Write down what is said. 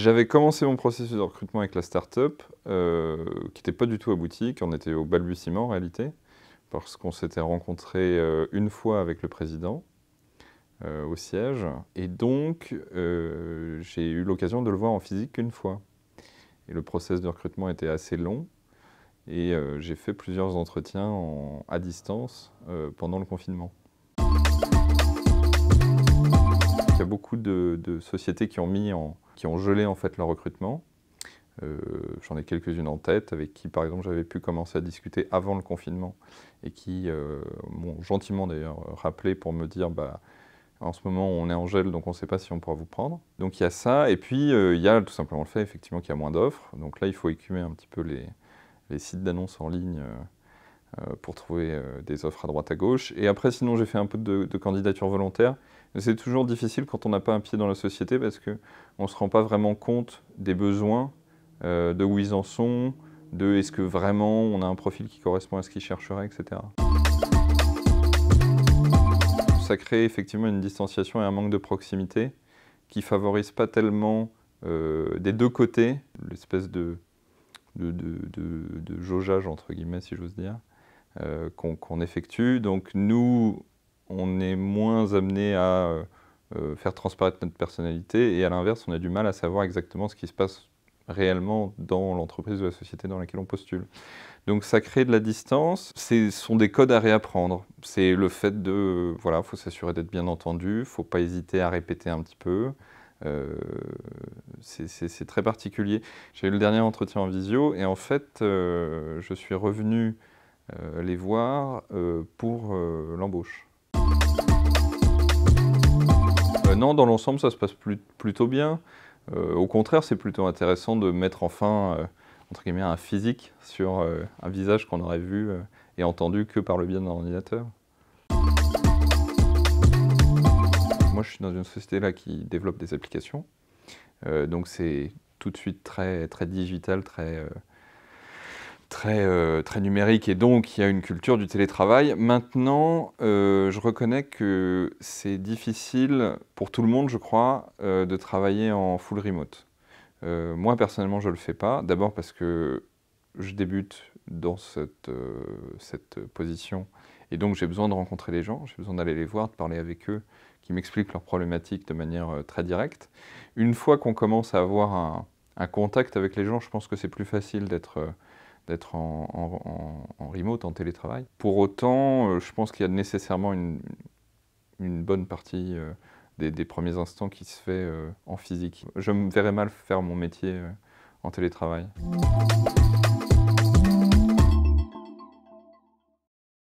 J'avais commencé mon processus de recrutement avec la start-up, qui n'était pas du tout abouti, qu'on était au balbutiement en réalité, parce qu'on s'était rencontré une fois avec le président au siège, et donc j'ai eu l'occasion de le voir en physique qu'une fois. Et le processus de recrutement était assez long, et j'ai fait plusieurs entretiens à distance pendant le confinement. Il y a beaucoup de sociétés qui ont gelé en fait leur recrutement. J'en ai quelques-unes en tête avec qui, par exemple, j'avais pu commencer à discuter avant le confinement et qui m'ont gentiment d'ailleurs rappelé pour me dire en ce moment on est en gel donc on ne sait pas si on pourra vous prendre. Donc il y a ça et puis il y a tout simplement le fait effectivement qu'il y a moins d'offres. Donc là il faut écumer un petit peu les sites d'annonces en ligne pour trouver des offres à droite à gauche. Et après sinon j'ai fait un peu de candidature volontaire. C'est toujours difficile quand on n'a pas un pied dans la société parce qu'on ne se rend pas vraiment compte des besoins, de où ils en sont, de est-ce que vraiment on a un profil qui correspond à ce qu'ils chercheraient, etc. Ça crée effectivement une distanciation et un manque de proximité qui ne favorise pas tellement des deux côtés l'espèce de jaugeage, entre guillemets, si j'ose dire, qu'on effectue. Donc nous, on est moins amené à faire transparaître notre personnalité et à l'inverse, on a du mal à savoir exactement ce qui se passe réellement dans l'entreprise ou la société dans laquelle on postule. Donc ça crée de la distance, ce sont des codes à réapprendre. C'est le fait de, voilà, il faut s'assurer d'être bien entendu, il ne faut pas hésiter à répéter un petit peu. C'est très particulier. J'ai eu le dernier entretien en visio et en fait, je suis revenu les voir pour l'embauche. Non, dans l'ensemble, ça se passe plutôt bien. Au contraire, c'est plutôt intéressant de mettre enfin, entre guillemets, un physique sur un visage qu'on aurait vu et entendu que par le biais d'un ordinateur. Moi, je suis dans une société là qui développe des applications. Donc c'est tout de suite très, très digital, très numérique, et donc il y a une culture du télétravail. Maintenant, je reconnais que c'est difficile pour tout le monde, je crois, de travailler en full remote. Moi, personnellement, je ne le fais pas. D'abord parce que je débute dans cette position, et donc j'ai besoin de rencontrer les gens, j'ai besoin d'aller les voir, de parler avec eux, qui m'expliquent leurs problématiques de manière très directe. Une fois qu'on commence à avoir un contact avec les gens, je pense que c'est plus facile d'être en remote, en télétravail. Pour autant, je pense qu'il y a nécessairement une bonne partie des premiers instants qui se fait en physique. Je me verrais mal faire mon métier en télétravail.